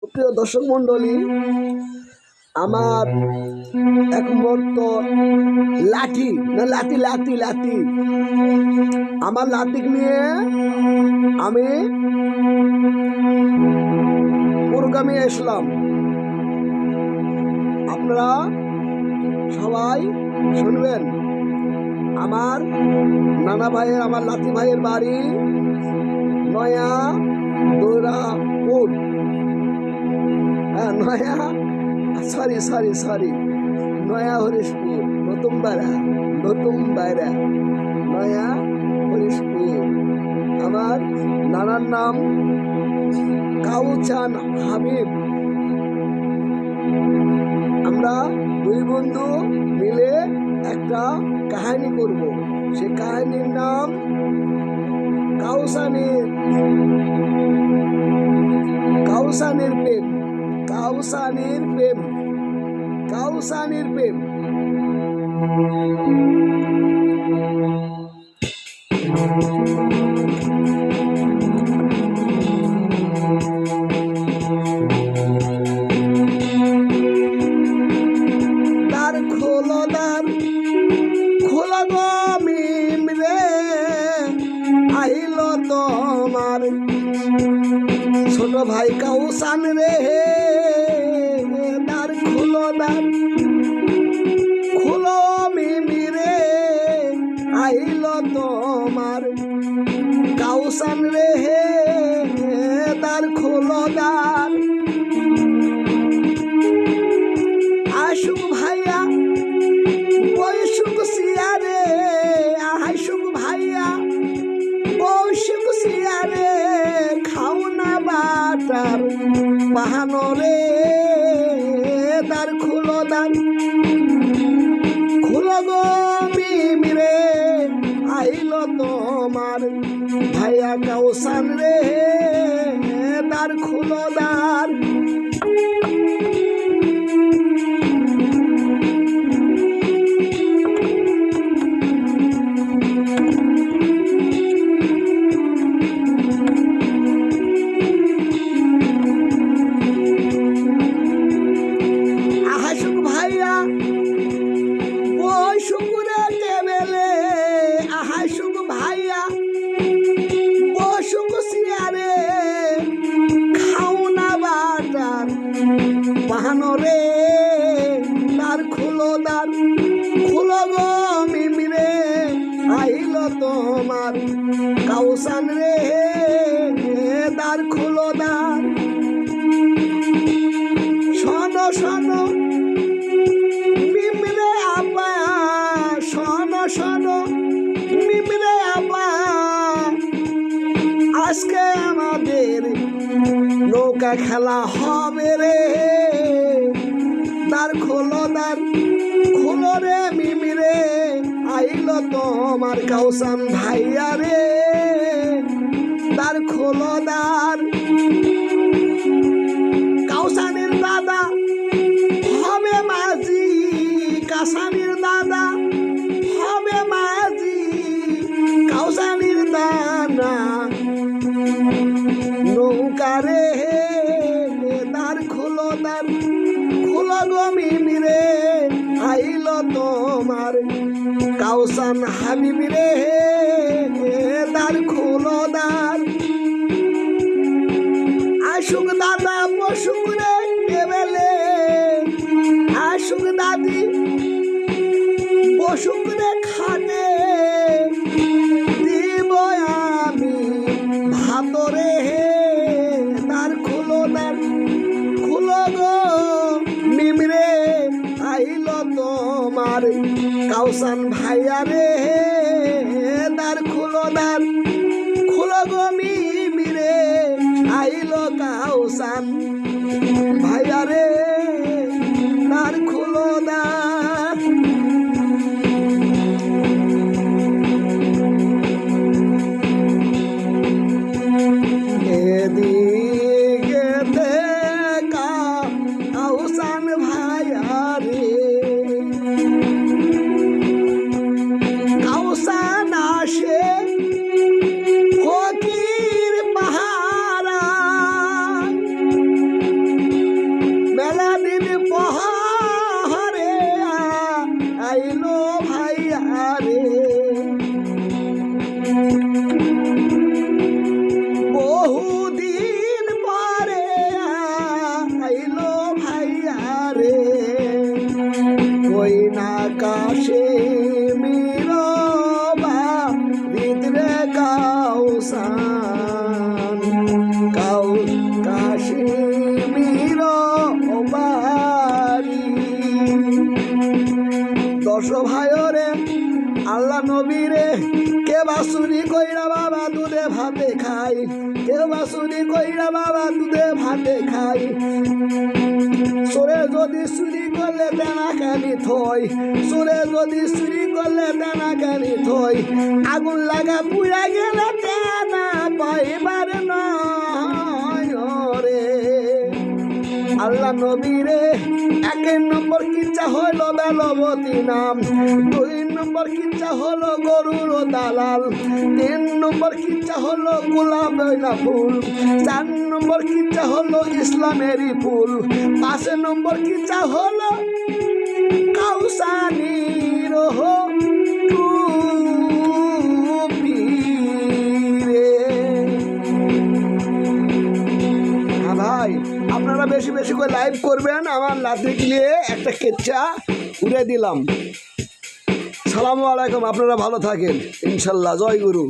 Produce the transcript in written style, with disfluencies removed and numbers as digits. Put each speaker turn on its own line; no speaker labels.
প্রিয় দর্শক মন্ডলী, আমার একমাত্র লাঠি না লাঠি লাঠি লাঠি আমার লাঠি নিয়ে আমি প্রোগ্রামে আসলাম। আপনারা সবাই শুনবেন। আমার নানা ভাইয়ের, আমার লাঠি ভাইয়ের বাড়ি নয়া দৌরাপুর, নয়া সরি নয়া হরিশপুর, নতুন বাইরা নয়া হরিশপুর। আমার নানার নাম কাউচান হাবিব। আমরা দুই বন্ধু মিলে একটা কাহিনী করব। সে কাহিনীর নাম কাউসানের প্রেম। কাউসানের প্রেম। দ্বার খোলো গো মিম রে, আইল তোমার ছোট ভাই কাউসান রে। দ্বার খোলো মিমি রে, আইল তোমার কাউসান রে। দ্বার খোলো দ্বার, আশুক ভাইয়া বৈশুক সিয়ারে, আশুক ভাইয়া বৈশুক সিয়ারে, খাওনা বাটার বাহানো রে। দ্বার খোলো গো মিমি রে, আইল তোমার ভাইয়া কাউসান রে। দ্বার খোলো দ্বার। আশুক ভাইয়া বৈশুকুরে টেবেলে, আশুক ভাইয়া বৈশুক সিয়ারে, খাওনা বাটার বাহানো রে। দ্বার খোলো গো মিমি রে, আইল তোমার কাউসান রে। দ্বার খোলো দ্বার। শোনো মিমি রে আপা, শোনো মিমি রে আপা, আজকে আমাদের নৌকা খেলা হবে রে। দ্বার খোলো রে মিমি রে, আইল তোমার কাউসান ভাইয়া রে। দ্বার খোলো দ্বার। কাউসানের দাদা হবে মাঝি, কাসানের দাদা হবে মাঝি, কাউসানের দাদা নৌকা রে। দ্বার খোলো গো মিমি রে, আইল তোমার কাউসান হাবিব রে। দ্বার খোলো দ্বার। আশুক দাদা বসুক রে টেবেলে, আশুক দাদি বসুক রে খাটে, দিব আমি ভাত রে। দ্বার খোলো গো মিমি রে, আইল তোমার কাউসান ভাইয়া রে। দ্বার খোলো গো মিমি রে, আইল কাউসান ভাইয়া রে। দ্বার খোলো দ্বার। এদিকে দেখা কাউসান ভাইয়া রে, কাউসান আসে ফকির পাহারা। ভাই রে আল্লাহ নবী রে কে বা চুরি কইরা বাবা দুধে ভাতে খাই, কে বা চুরি কইরা বাবা দুধে ভাতে খাই। চোরে যদি চুরি করলে দেনা কানি থই, চোরে যদি চুরি করলে দেনা কানি থই, আগুন লাগা পুড়া গেলে দেনা পাইবার নয় রে। আল্লাহ নবী রে 1 নম্বর কিচ্ছা হলো বেলবতী নাম, 2 নম্বর কিচ্ছা হলো গরুর দালাল, 3 নম্বর কিচ্ছা হলো গোলাপ না ফুল, 4 নম্বর কিচ্ছা হলো ইসলামেরই ফুল, 5 নম্বর কিচ্ছা হলো কাউসানির টুপি রে। হ্যাঁ ভাই, আপনারা বেশি বেশি করে লাইভ করবেন। আমার লাঠি নিয়ে একটা কেচ্চা উড়ে দিলাম। সালামু আলাইকুম, আপনারা ভালো থাকেন ইনশাল্লাহ। জয় গুরু।